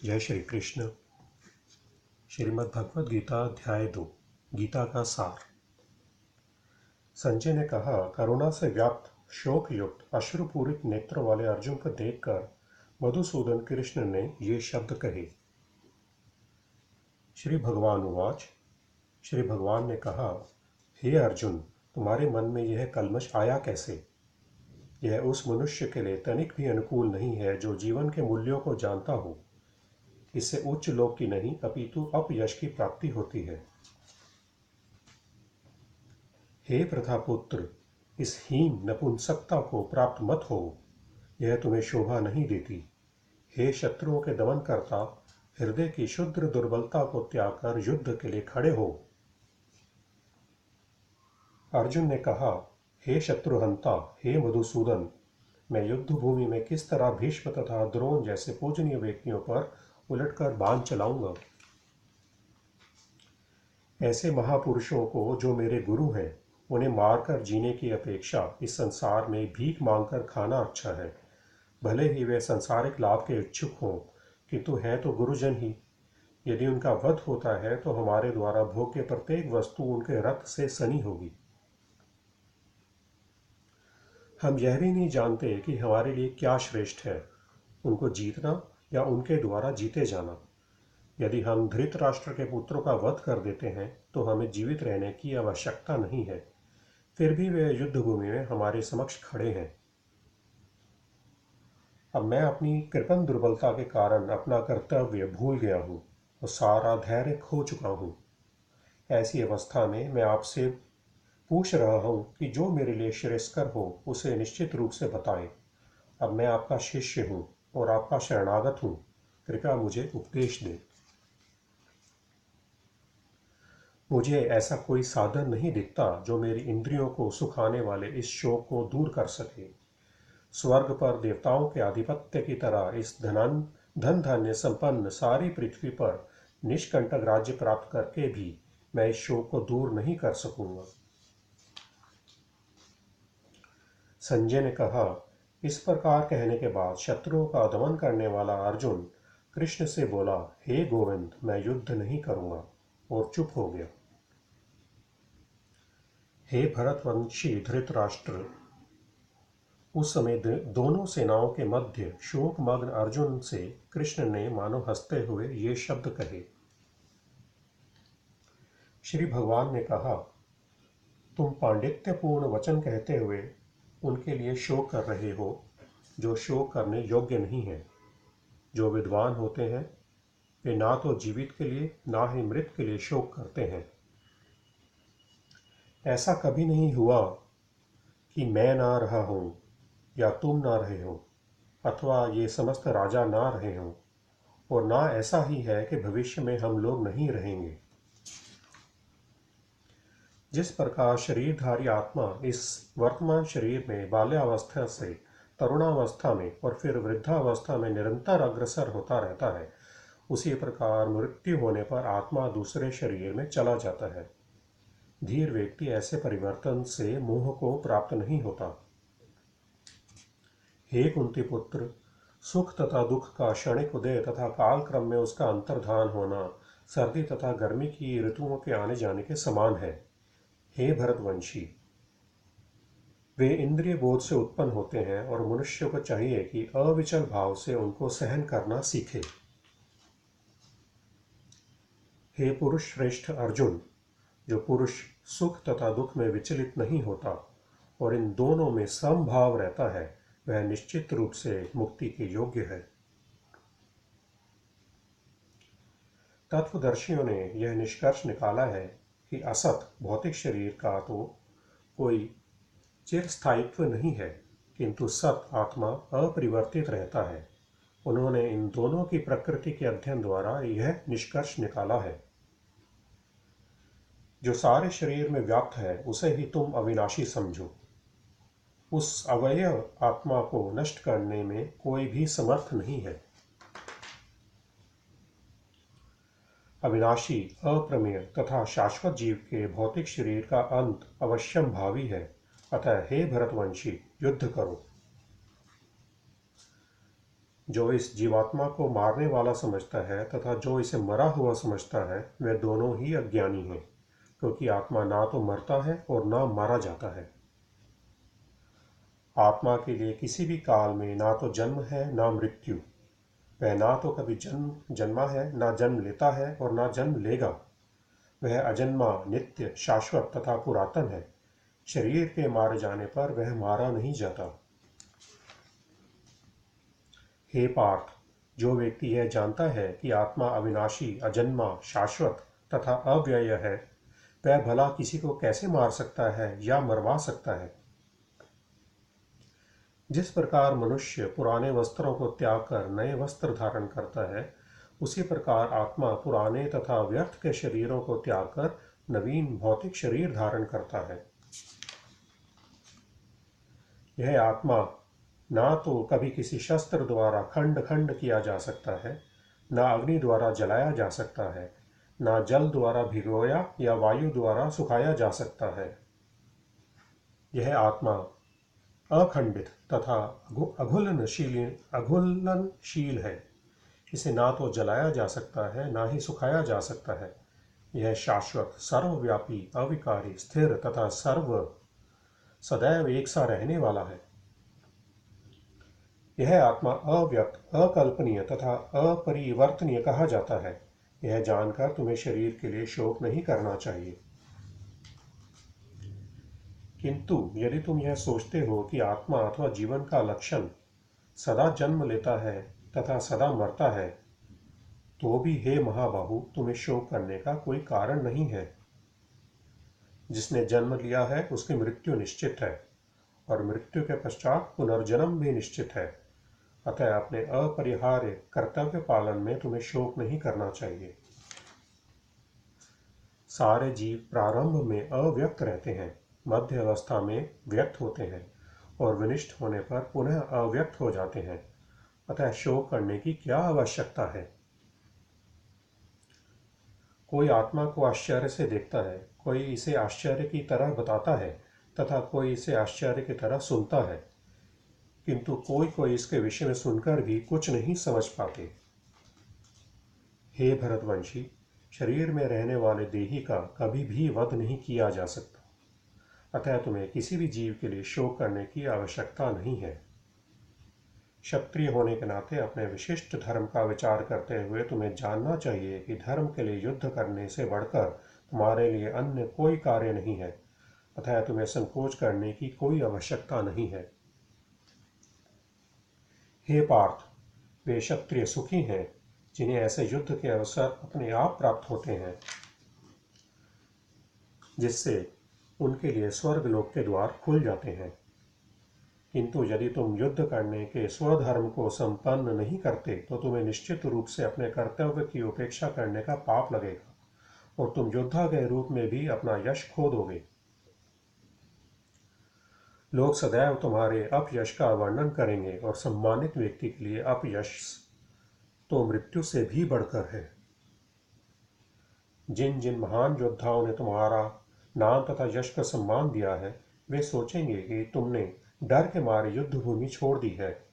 जय श्री कृष्ण। श्रीमद् भगवद गीता अध्याय 2 गीता का सार। संजय ने कहा, करुणा से व्याप्त शोक युक्त अश्रुपूरित नेत्र वाले अर्जुन को देखकर मधुसूदन कृष्ण ने ये शब्द कहे। श्री भगवान उवाच। श्री भगवान ने कहा, हे अर्जुन, तुम्हारे मन में यह कल्मश आया कैसे? यह उस मनुष्य के लिए तनिक भी अनुकूल नहीं है जो जीवन के मूल्यों को जानता हो। इससे उच्च लोक की नहीं अपितु अपयश की प्राप्ति होती है। हे प्रथापुत्र, इस हीन नपुंसकता को प्राप्त मत हो, यह तुम्हें शोभा नहीं देती। हे शत्रुओं के दमन करता, हृदय की शुद्र दुर्बलता को त्याग कर युद्ध के लिए खड़े हो। अर्जुन ने कहा, हे शत्रुहंता, हे मधुसूदन, मैं युद्ध भूमि में किस तरह भीष्म तथा द्रोण जैसे पूजनीय व्यक्तियों पर उलटकर बाण चलाऊंगा। ऐसे महापुरुषों को जो मेरे गुरु हैं, उन्हें मारकर जीने की अपेक्षा इस संसार में भीख मांगकर खाना अच्छा है। भले ही वे संसारिक लाभ के इच्छुक हों, किंतु है तो गुरुजन ही। यदि उनका वध होता है तो हमारे द्वारा भोग्य प्रत्येक वस्तु उनके रक्त से सनी होगी। हम यह भी नहीं जानते कि हमारे लिए क्या श्रेष्ठ है, उनको जीतना या उनके द्वारा जीते जाना। यदि हम धृतराष्ट्र के पुत्रों का वध कर देते हैं तो हमें जीवित रहने की आवश्यकता नहीं है, फिर भी वे युद्ध भूमि में हमारे समक्ष खड़े हैं। अब मैं अपनी कृपण दुर्बलता के कारण अपना कर्तव्य भूल गया हूँ और सारा धैर्य खो चुका हूँ। ऐसी अवस्था में मैं आपसे पूछ रहा हूँ कि जो मेरे लिए श्रेयस्कर हो उसे निश्चित रूप से बताएं। अब मैं आपका शिष्य हूँ और आपका शरणागत हूँ, कृपया मुझे उपदेश दें। मुझे ऐसा कोई साधन नहीं दिखता जो मेरी इंद्रियों को सुखाने वाले इस शोक को दूर कर सके। स्वर्ग पर देवताओं के आधिपत्य की तरह इस धन धान्य संपन्न सारी पृथ्वी पर निष्कंटक राज्य प्राप्त करके भी मैं इस शोक को दूर नहीं कर सकूंगा। संजय ने कहा, इस प्रकार कहने के बाद शत्रुओं का दमन करने वाला अर्जुन कृष्ण से बोला, हे गोविंद, मैं युद्ध नहीं करूंगा, और चुप हो गया। हे भरतवंशी धृतराष्ट्र, उस समय दोनों सेनाओं के मध्य शोकमग्न अर्जुन से कृष्ण ने मानो हंसते हुए ये शब्द कहे। श्री भगवान ने कहा, तुम पांडित्यपूर्ण वचन कहते हुए उनके लिए शोक कर रहे हो जो शोक करने योग्य नहीं है। जो विद्वान होते हैं वे ना तो जीवित के लिए ना ही मृत के लिए शोक करते हैं। ऐसा कभी नहीं हुआ कि मैं ना रहा हूं या तुम ना रहे हो, अथवा ये समस्त राजा ना रहे हों, और ना ऐसा ही है कि भविष्य में हम लोग नहीं रहेंगे। जिस प्रकार शरीरधारी आत्मा इस वर्तमान शरीर में बाल्यावस्था से तरुणावस्था में और फिर वृद्धावस्था में निरंतर अग्रसर होता रहता है, उसी प्रकार मृत्यु होने पर आत्मा दूसरे शरीर में चला जाता है। धीर व्यक्ति ऐसे परिवर्तन से मोह को प्राप्त नहीं होता। हे कुंती पुत्र, सुख तथा दुख का क्षणिक उदय तथा काल क्रम में उसका अंतर्धान होना सर्दी तथा गर्मी की ऋतुओं के आने जाने के समान है। हे भरतवंशी, वे इंद्रिय बोध से उत्पन्न होते हैं और मनुष्य को चाहिए कि अविचल भाव से उनको सहन करना सीखे। हे पुरुष श्रेष्ठ अर्जुन, जो पुरुष सुख तथा दुख में विचलित नहीं होता और इन दोनों में समभाव रहता है, वह निश्चित रूप से मुक्ति के योग्य है। तत्वदर्शियों ने यह निष्कर्ष निकाला है कि असत भौतिक शरीर का तो कोई चिरस्थायित्व नहीं है, किंतु सत आत्मा अपरिवर्तित रहता है। उन्होंने इन दोनों की प्रकृति के अध्ययन द्वारा यह निष्कर्ष निकाला है। जो सारे शरीर में व्याप्त है उसे ही तुम अविनाशी समझो। उस अवयव आत्मा को नष्ट करने में कोई भी समर्थ नहीं है। अविनाशी, अप्रमेय तथा शाश्वत जीव के भौतिक शरीर का अंत अवश्यम भावी है। अतः हे भरतवंशी, युद्ध करो। जो इस जीवात्मा को मारने वाला समझता है तथा जो इसे मरा हुआ समझता है, वे दोनों ही अज्ञानी हैं, क्योंकि आत्मा ना तो मरता है और ना मारा जाता है। आत्मा के लिए किसी भी काल में ना तो जन्म है ना मृत्यु। वह ना तो कभी जन्मा है, ना जन्म लेता है और ना जन्म लेगा। वह अजन्मा, नित्य, शाश्वत तथा पुरातन है। शरीर के मारे जाने पर वह मारा नहीं जाता। हे पार्थ, जो व्यक्ति यह जानता है कि आत्मा अविनाशी, अजन्मा, शाश्वत तथा अव्यय है, वह भला किसी को कैसे मार सकता है या मरवा सकता है। जिस प्रकार मनुष्य पुराने वस्त्रों को त्याग कर नए वस्त्र धारण करता है, उसी प्रकार आत्मा पुराने तथा व्यर्थ के शरीरों को त्याग कर नवीन भौतिक शरीर धारण करता है। यह आत्मा ना तो कभी किसी शस्त्र द्वारा खंड खंड किया जा सकता है, ना अग्नि द्वारा जलाया जा सकता है, ना जल द्वारा भिगोया या वायु द्वारा सुखाया जा सकता है। यह आत्मा अखंडित तथा अघुलनशील है। इसे ना तो जलाया जा सकता है, ना ही सुखाया जा सकता है। यह शाश्वत, सर्वव्यापी, अविकारी, स्थिर तथा सदैव एक सा रहने वाला है। यह आत्मा अव्यक्त, अकल्पनीय तथा अपरिवर्तनीय कहा जाता है। यह जानकर तुम्हें शरीर के लिए शोक नहीं करना चाहिए। किंतु यदि तुम यह सोचते हो कि आत्मा अथवा जीवन का लक्षण सदा जन्म लेता है तथा सदा मरता है, तो भी हे महाबाहु, तुम्हें शोक करने का कोई कारण नहीं है। जिसने जन्म लिया है उसकी मृत्यु निश्चित है, और मृत्यु के पश्चात पुनर्जन्म भी निश्चित है। अतः अपने अपरिहार्य कर्तव्य पालन में तुम्हें शोक नहीं करना चाहिए। सारे जीव प्रारंभ में अव्यक्त रहते हैं, मध्य अवस्था में व्यक्त होते हैं और विनिष्ट होने पर पुनः अव्यक्त हो जाते हैं। अतः शोक करने की क्या आवश्यकता है। कोई आत्मा को आश्चर्य से देखता है, कोई इसे आश्चर्य की तरह बताता है तथा कोई इसे आश्चर्य की तरह सुनता है, किंतु कोई कोई इसके विषय में सुनकर भी कुछ नहीं समझ पाते। हे भरतवंशी, शरीर में रहने वाले देही का कभी भी वध नहीं किया जा सकता। अतः तुम्हें किसी भी जीव के लिए शोक करने की आवश्यकता नहीं है। क्षत्रिय होने के नाते अपने विशिष्ट धर्म का विचार करते हुए तुम्हें जानना चाहिए कि धर्म के लिए युद्ध करने से बढ़कर तुम्हारे लिए अन्य कोई कार्य नहीं है। अतः तुम्हें संकोच करने की कोई आवश्यकता नहीं है। हे पार्थ, वे क्षत्रिय सुखी हैं जिन्हें ऐसे युद्ध के अवसर अपने आप प्राप्त होते हैं, जिससे उनके लिए स्वर्गलोक के द्वार खुल जाते हैं। किंतु यदि तुम युद्ध करने के स्वधर्म को संपन्न नहीं करते, तो तुम्हें निश्चित रूप से अपने कर्तव्य की उपेक्षा करने का पाप लगेगा और तुम योद्धा के रूप में भी अपना यश खो दोगे। लोग सदैव तुम्हारे अपयश का वर्णन करेंगे और सम्मानित व्यक्ति के लिए अपयश तो मृत्यु से भी बढ़कर है। जिन जिन महान योद्धाओं ने तुम्हारा नाम तथा यश का सम्मान दिया है, वे सोचेंगे कि तुमने डर के मारे युद्ध भूमि छोड़ दी है,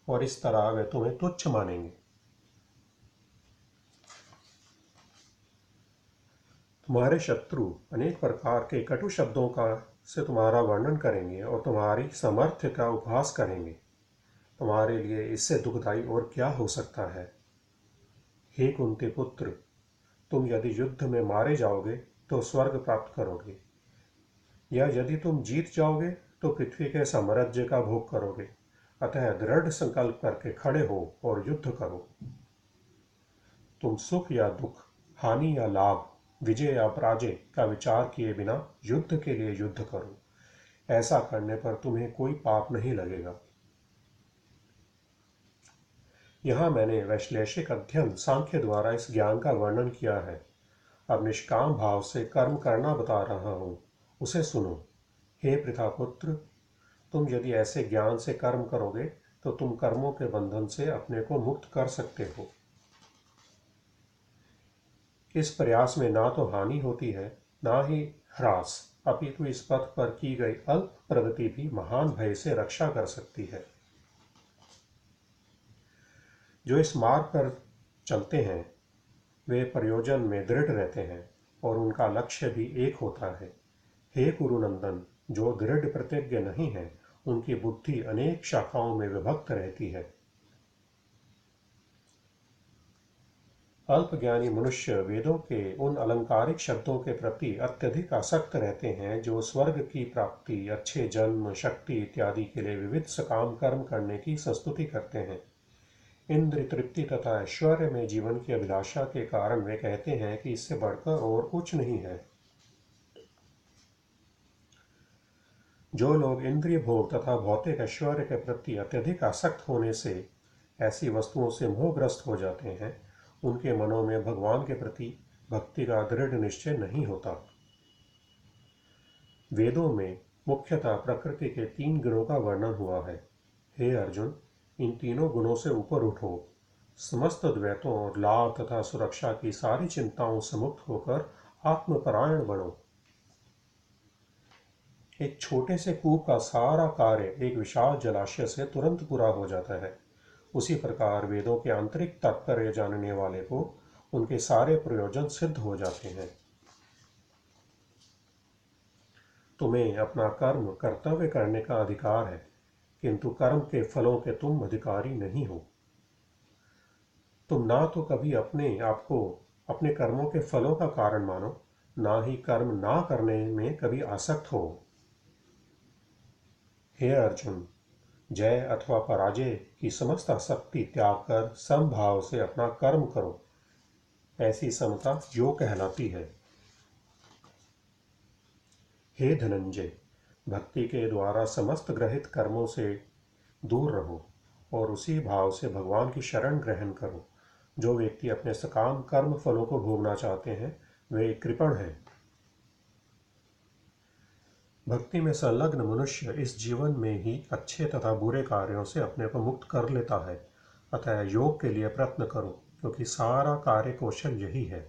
और इस तरह वे तुम्हें तुच्छ मानेंगे। तुम्हारे शत्रु अनेक प्रकार के कटु शब्दों का से तुम्हारा वर्णन करेंगे और तुम्हारी सामर्थ्य का उपहास करेंगे। तुम्हारे लिए इससे दुखदाई और क्या हो सकता है। हे कुंती पुत्र, तुम यदि युद्ध में मारे जाओगे तो स्वर्ग प्राप्त करोगे, या यदि तुम जीत जाओगे तो पृथ्वी के साम्राज्य का भोग करोगे। अतः दृढ़ संकल्प करके खड़े हो और युद्ध करो। तुम सुख या दुख, हानि या लाभ, विजय या पराजय का विचार किए बिना युद्ध के लिए युद्ध करो। ऐसा करने पर तुम्हें कोई पाप नहीं लगेगा। यहाँ मैंने वैश्लेषिक अध्ययन सांख्य द्वारा इस ज्ञान का वर्णन किया है। अब निष्काम भाव से कर्म करना बता रहा हूँ, उसे सुनो। हे पृथापुत्र, तुम यदि ऐसे ज्ञान से कर्म करोगे तो तुम कर्मों के बंधन से अपने को मुक्त कर सकते हो। इस प्रयास में ना तो हानि होती है, ना ही ह्रास, अपितु इस पथ पर की गई अल्प प्रगति भी महान भय से रक्षा कर सकती है। जो इस मार्ग पर चलते हैं वे प्रयोजन में दृढ़ रहते हैं और उनका लक्ष्य भी एक होता है। हे कुरुनंदन, जो दृढ़ प्रतिज्ञ नहीं है उनकी बुद्धि अनेक शाखाओं में विभक्त रहती है। अल्पज्ञानी मनुष्य वेदों के उन अलंकारिक शब्दों के प्रति अत्यधिक आसक्त रहते हैं जो स्वर्ग की प्राप्ति, अच्छे जन्म, शक्ति इत्यादि के लिए विविध सकाम कर्म करने की संस्तुति करते हैं। इंद्र तृप्ति तथा ऐश्वर्य में जीवन की अभिलाषा के कारण वे कहते हैं कि इससे बढ़कर और कुछ नहीं है। जो लोग इंद्रिय भोग तथा भौतिक ऐश्वर्य के प्रति अत्यधिक आसक्त होने से ऐसी वस्तुओं से मोहग्रस्त हो जाते हैं, उनके मनों में भगवान के प्रति भक्ति का दृढ़ निश्चय नहीं होता। वेदों में मुख्यतः प्रकृति के 3 गुणों का वर्णन हुआ है। हे अर्जुन, इन तीनों गुणों से ऊपर उठो, समस्त द्वैतों और लाभ तथा सुरक्षा की सारी चिंताओं से मुक्त होकर आत्मपरायण बनो। एक छोटे से कूप का सारा कार्य एक विशाल जलाशय से तुरंत पूरा हो जाता है। उसी प्रकार वेदों के आंतरिक तात्पर्य जानने वाले को उनके सारे प्रयोजन सिद्ध हो जाते हैं। तुम्हें अपना कर्म कर्तव्य करने का अधिकार है, किंतु कर्म के फलों के तुम अधिकारी नहीं हो। तुम ना तो कभी अपने आप को अपने कर्मों के फलों का कारण मानो, ना ही कर्म ना करने में कभी आसक्त हो। हे अर्जुन, जय अथवा पराजय की समस्त आसक्ति त्याग कर समभाव से अपना कर्म करो। ऐसी समता योग कहलाती है। हे धनंजय, भक्ति के द्वारा समस्त ग्रहित कर्मों से दूर रहो और उसी भाव से भगवान की शरण ग्रहण करो। जो व्यक्ति अपने सकाम कर्म फलों को भोगना चाहते हैं वे कृपण हैं। भक्ति में संलग्न मनुष्य इस जीवन में ही अच्छे तथा बुरे कार्यों से अपने को मुक्त कर लेता है। अतः योग के लिए प्रयत्न करो, क्योंकि सारा कार्य कौशल यही है।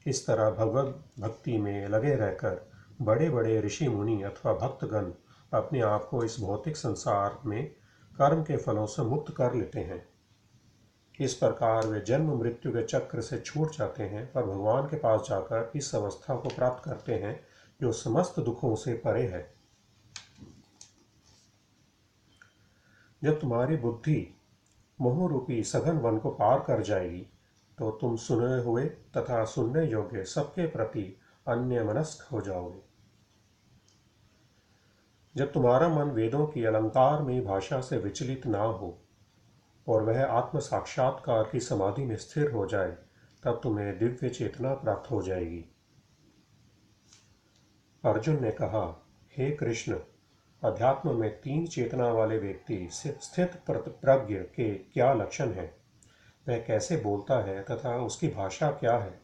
इस तरह भगवत भक्ति में लगे रहकर बड़े बड़े ऋषि मुनि अथवा भक्तगण अपने आप को इस भौतिक संसार में कर्म के फलों से मुक्त कर लेते हैं। इस प्रकार वे जन्म मृत्यु के चक्र से छूट जाते हैं और भगवान के पास जाकर इस अवस्था को प्राप्त करते हैं जो समस्त दुखों से परे है। जब तुम्हारी बुद्धि मोह रूपी सघन वन को पार कर जाएगी तो तुम सुने हुए तथा सुनने योग्य सबके प्रति अन्यमनस्क हो जाओगे। जब तुम्हारा मन वेदों की अलंकार में भाषा से विचलित ना हो और वह आत्म साक्षात्कार की समाधि में स्थिर हो जाए, तब तुम्हें दिव्य चेतना प्राप्त हो जाएगी। अर्जुन ने कहा, हे कृष्ण, अध्यात्म में 3 चेतना वाले व्यक्ति स्थित प्रज्ञ के क्या लक्षण हैं? वह कैसे बोलता है तथा उसकी भाषा क्या है?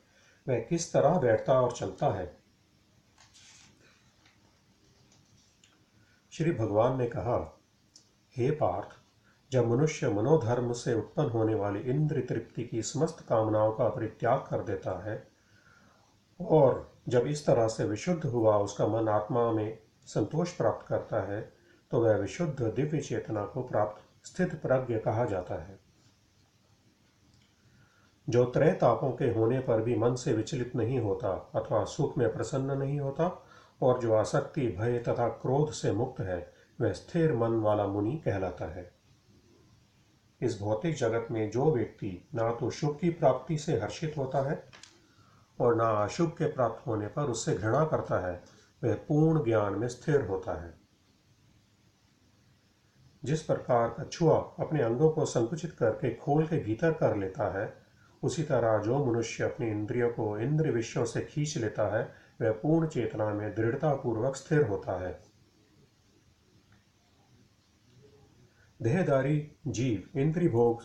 वह किस तरह बैठता और चलता है? श्री भगवान ने कहा, हे पार्थ, जब मनुष्य मनोधर्म से उत्पन्न होने वाली इंद्रिय तृप्ति की समस्त कामनाओं का परित्याग कर देता है और जब इस तरह से विशुद्ध हुआ उसका मन आत्मा में संतोष प्राप्त करता है, तो वह विशुद्ध दिव्य चेतना को प्राप्त स्थित प्रज्ञ कहा जाता है। जो त्रय तापों के होने पर भी मन से विचलित नहीं होता अथवा सुख में प्रसन्न नहीं होता और जो आसक्ति, भय तथा क्रोध से मुक्त है, वह स्थिर मन वाला मुनि कहलाता है। इस भौतिक जगत में जो व्यक्ति ना तो शुभ की प्राप्ति से हर्षित होता है और ना अशुभ के प्राप्त होने पर उससे घृणा करता है, वह पूर्ण ज्ञान में स्थिर होता है। जिस प्रकार कछुआ अपने अंगों को संकुचित करके खोल के भीतर कर लेता है, उसी तरह जो मनुष्य अपनी इंद्रियों को इंद्रिय विषयों से खींच लेता है, वह पूर्ण चेतना में दृढ़ता पूर्वक स्थिर होता है। देहधारी जीव इंद्रिय भोग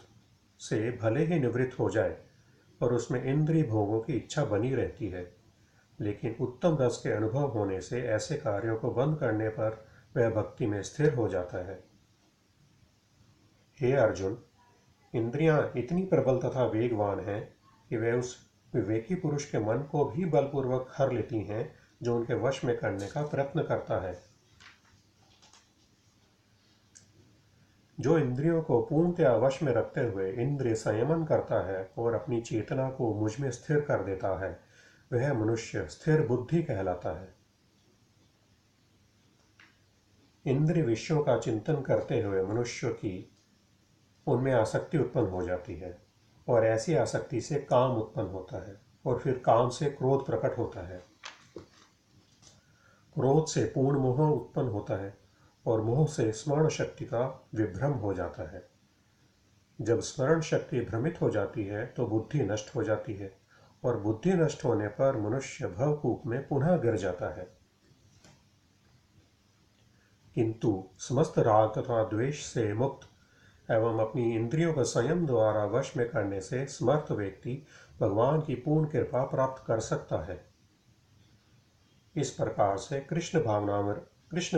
से भले ही निवृत्त हो जाए, पर उसमें इंद्रिय भोगों की इच्छा बनी रहती है। लेकिन उत्तम रस के अनुभव होने से ऐसे कार्यों को बंद करने पर वह भक्ति में स्थिर हो जाता है। हे अर्जुन, इंद्रियां इतनी प्रबल तथा वेगवान हैं कि वे उस विवेकी पुरुष के मन को भी बलपूर्वक हर लेती हैं जो उनके वश में करने का प्रयत्न करता है। जो इंद्रियों को पूर्णतया वश में रखते हुए इंद्रिय संयमन करता है और अपनी चेतना को मुझ में स्थिर कर देता है, वह मनुष्य स्थिर बुद्धि कहलाता है। इंद्रिय विषयों का चिंतन करते हुए मनुष्य की उनमें आसक्ति उत्पन्न हो जाती है, और ऐसी आसक्ति से काम उत्पन्न होता है, और फिर काम से क्रोध प्रकट होता है। क्रोध से पूर्ण मोह उत्पन्न होता है, और मोह से स्मरण शक्ति का विभ्रम हो जाता है। जब स्मरण शक्ति भ्रमित हो जाती है तो बुद्धि नष्ट हो जाती है, और बुद्धि नष्ट होने पर मनुष्य भवकूप में पुनः गिर जाता है। किंतु समस्त राग तथा द्वेष से मुक्त एवं अपनी इंद्रियों का संयम द्वारा वश में करने से समर्थ व्यक्ति भगवान की पूर्ण कृपा प्राप्त कर सकता है। इस प्रकार से कृष्ण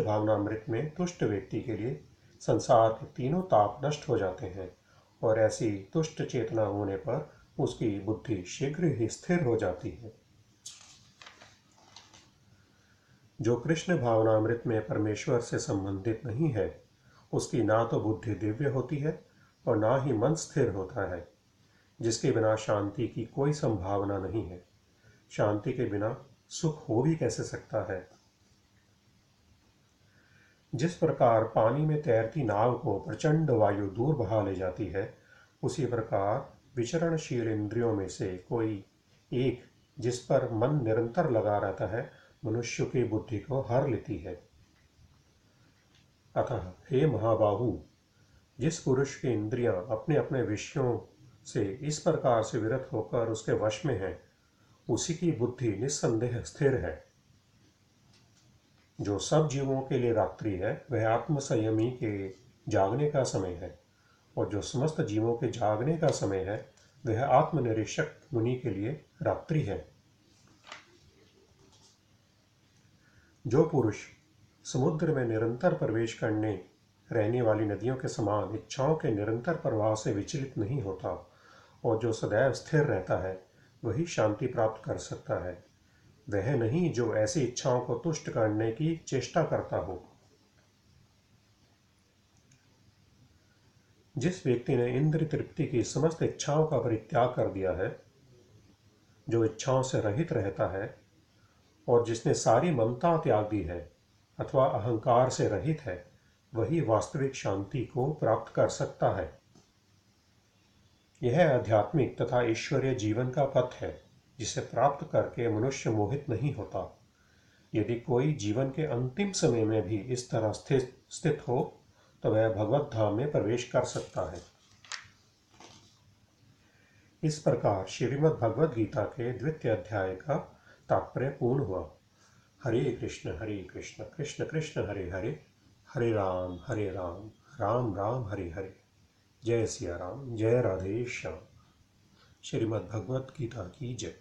भावनामृत में तुष्ट व्यक्ति के लिए संसार के तीनों ताप नष्ट हो जाते हैं, और ऐसी तुष्ट चेतना होने पर उसकी बुद्धि शीघ्र ही स्थिर हो जाती है। जो कृष्ण भावनामृत में परमेश्वर से संबंधित नहीं है, उसकी ना तो बुद्धि दिव्य होती है और ना ही मन स्थिर होता है, जिसके बिना शांति की कोई संभावना नहीं है। शांति के बिना सुख हो भी कैसे सकता है। जिस प्रकार पानी में तैरती नाव को प्रचंड वायु दूर बहा ले जाती है, उसी प्रकार विचरणशील इंद्रियों में से कोई एक जिस पर मन निरंतर लगा रहता है, मनुष्य की बुद्धि को हर लेती है। अतः हे महाबाहु, जिस पुरुष की इंद्रियां अपने अपने विषयों से इस प्रकार से विरत होकर उसके वश में है, उसी की बुद्धि निस्संदेह स्थिर है। जो सब जीवों के लिए रात्रि है, वह आत्म संयमी के जागने का समय है, और जो समस्त जीवों के जागने का समय है, वह आत्मनिरीक्षक मुनि के लिए रात्रि है। जो पुरुष समुद्र में निरंतर प्रवेश करने रहने वाली नदियों के समान इच्छाओं के निरंतर प्रवाह से विचलित नहीं होता और जो सदैव स्थिर रहता है, वही शांति प्राप्त कर सकता है। वह नहीं जो ऐसी इच्छाओं को तुष्ट करने की चेष्टा करता हो। जिस व्यक्ति ने इंद्रिय तृप्ति की समस्त इच्छाओं का परित्याग कर दिया है, जो इच्छाओं से रहित रहता है, और जिसने सारी ममता त्याग दी है अथवा अहंकार से रहित है, वही वास्तविक शांति को प्राप्त कर सकता है। यह आध्यात्मिक तथा ईश्वरीय जीवन का पथ है, जिसे प्राप्त करके मनुष्य मोहित नहीं होता। यदि कोई जीवन के अंतिम समय में भी इस तरह स्थित हो, तो वह भगवत धाम में प्रवेश कर सकता है। इस प्रकार श्रीमद् भगवद गीता के द्वितीय अध्याय का तात्पर्य पूर्ण हुआ। हरे कृष्ण कृष्ण कृष्ण हरे हरे, हरे राम राम राम हरे हरे। जय सिया राम, जय राधे श्याम। श्रीमद् भगवद गीता की जय।